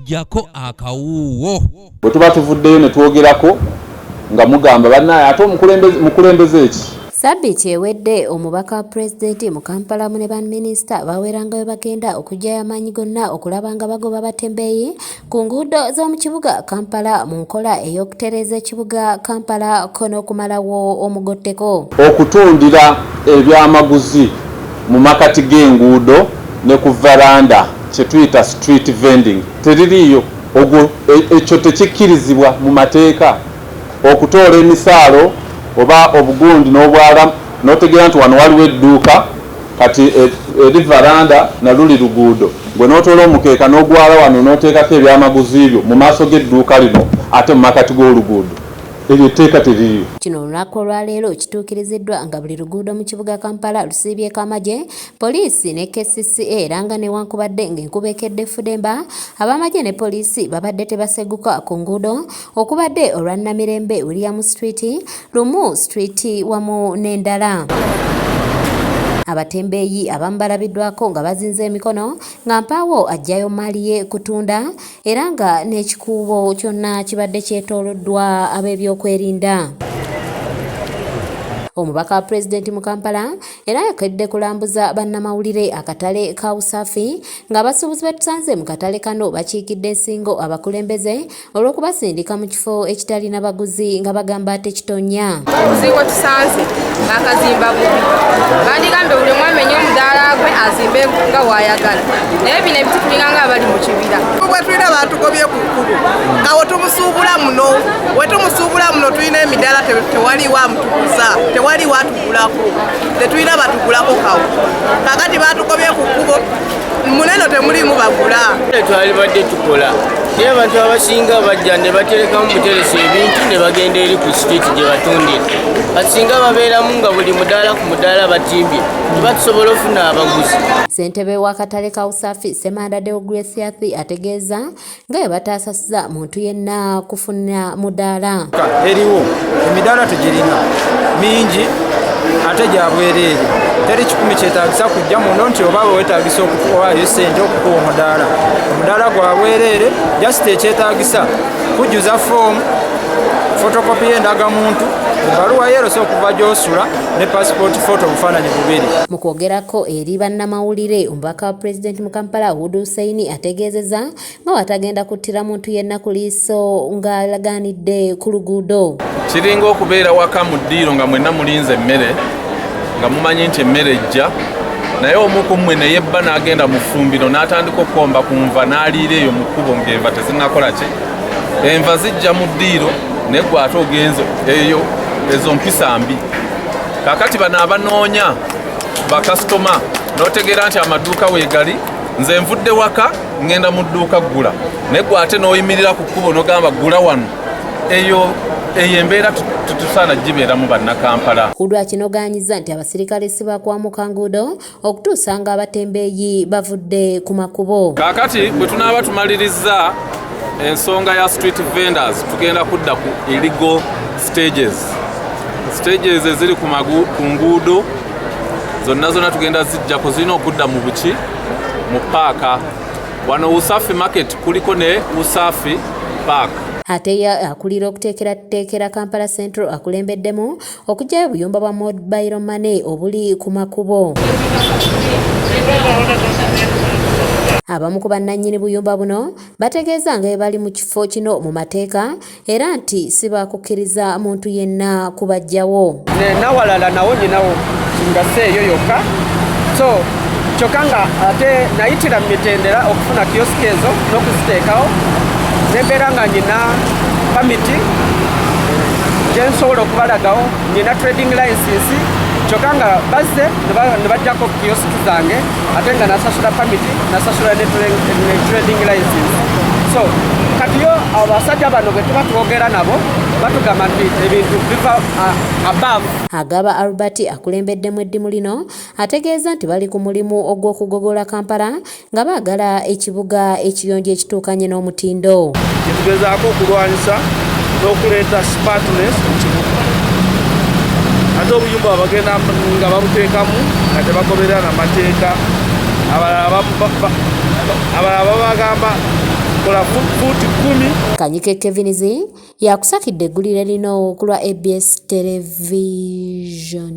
jako akawuwo. Bwe tuba tuvuddeyo ne twogerako nga mugamba bannaye ate mukulembeze eki. Sabbiiti ewedde omubaka wa pulezidenti mu Kampala ne baminisita baweerangayo bagenda okugyayo amaanyi gonna okulaba nga bagoba batembeeyi ku nguudo z'omu kibuga Kampala mu nkola ey'okutereeza ekibuga Kampala n'okumalawo omugotteko. Okutundira ebyamaguzi mu makati g'enguudo ne ku varanda kye tuyita street vending teririiyo. Ogwo ekyo tekikkirizibwa mu mateeka. Okutoola emisaalo oba obugundi n'obwala n'otegeera nti wano waliwo edduuka kati eri varanda na luli luguudo gwe n'otoola omukeeka n'ogwala wano n'oteekako ebyamaguzi byo mu maaso g'edduuka lino ate mu makati g'oluguudo. Eryo etteeka teririyo. Kino olunaku olwaleero kituukiriziddwa nga buli luguudo mu kibuga Kampala lusiibyeko amagye, poliisi ne KCCA era nga newankubadde ng'enkuba ekedde Fudemba, ab'amagye ne poliisi babadde tebaseguka ku nguudo okubadde olwa Namirembe William Street, Lumu Street wamu n'endala. Abatembeeyi abamu balabiddwako nga bazinze emikono nga mpaawo ajjayo maali ye kutunda era nga n'ekikuubo kyonna kibadde kyetooloddwa ab'ebyokwerinda. Omubaka wa pulezidenti mu Kampala era yakedde kulambuza bannamawulire akatale ka Usafi nga abasuubuzi betusanze mu katale kano bakiikidde ensingo abakulembeze olw'okubasindika mu kifo ekitalina baguzi nga bagamba tekitonya. Omuzingo tusanze bakazimba bubi. Bandigambe buli omu amenye omudaala gwe azimbe nga wayagala. Naye bino ebiti tulinganga abali mu kibira. Bwe tulina batugobye ku kkubo nga we tumusuubula muno tulina emidaala tewali wa mutukuza. Wali watugulako tetulina batugulako kawo kakati batugobye ku kkubo muneno temulimu bagula. Twali badde tukola naye abantu abasinga bajja ne baterekamu buteresi ebintu ne bagenda eri ku sitiiti gye batundira. Basinga babeeramu nga buli mudaala ku mudaala batimbye tebatusobola ofuna abaguzi. Ssentebe w'akatale ka Usafi Semanda Deogratias ategeeza nga bwe bataasasiza muntu yenna kufuna mudaala. Eriwo emidaala tegirina mingi ate gya bwereere teri kikumi kyetaagisa kujja muno nti oba weetaagisa okuwaayo ssente okukuwa omudaala gwa bwereere jasite ekyetaagisa kujjuza foomu fotokopi y'endagamuntu ebbaluwa yeerose okuva gy'osula ne pasipooti foto obufaananyi bubiri. Mu kwogerako eri bannamawulire omubaka wa pulezidenti mu Kampala Hudu Hussein ategeezezza nga watagenda kuttira muntu yenna ku liiso ng'alagaanidde ku luguudo. Kiringa okubeera waka mu ddiiro nga mwenna mulinze emmere nga mumanyi nti emmere ejja naye omu ku mmwe ne yebba n'agenda mu ffumbiro n'atandika okukomba ku nva n'aliira eyo mu kkubo ng'enva tezinnakola ki. Enva zijja mu ddiiro naye gwe ate ogenze eyo ezo mpisa mbi. Kaakati bano abanoonya bakasitoma n'otegeera nti amaduuka weegali nze nvudde waka ngenda mu dduuka ggula naye gwe ate n'oyimirira ku kkubo n'ogamba ggula wano eyo embeera tutusaana gibeeramu bannakampala. Hudu akinogaanyiza nti abasirikale si bakwamuka nguudo okutuusa nga abatembeeyi bavudde ku makubo. Kaakati bwe tunaaba tumaliriza ensonga ya street vendors tugenda kudda ku illegal stages eziri ku nguudo zonna tugenda zijjako zirina okudda mu buki mu paaka. Wano Usafi market kuliko ne Usafi park. Ate akulira okuteekera Kampala Central akulembeddemu okugyayo obuyumba bwa mobile money obuli ku makubo. Abamu ku bannannyini buyumba buno bategeeza nga bali mu kifo kino mu mateeka era nti si bakukkiriza muntu yenna kubajjawo. Nawalala nawo nyinawo nga seeyo yokka so kyokka nga ate nayitira mu mitendera okufuna kioski ezo n'okuziteekawo nembeera nga nyina pamiti gyensobola okubalagawo nyina trading license kyokka nga bazze ne bajjako kioski zange ate nga nasasula pamiti nasasula ne trading license. So kati yo abasajja bano bwe tuba twogera nabo batugamba nti ebintu biva above. Agaba Albert akulembeddemu eddimu lino ategeeza nti bali ku mulimu ogw'okugogola Kampala nga baagala ekibuga ekiyonjo ekituukanye n'omutindo. Tugezaako okulwanyisa n'okuleeta smartness mu kibuga. Ate obuyumba bagenda nga babuteekamu nga tebagoberera n'amateeka. Abalala babagamba kola fuuti 10. Kanyike Kevinizi yakusakidde eggulire lino ku lwa ABS Television.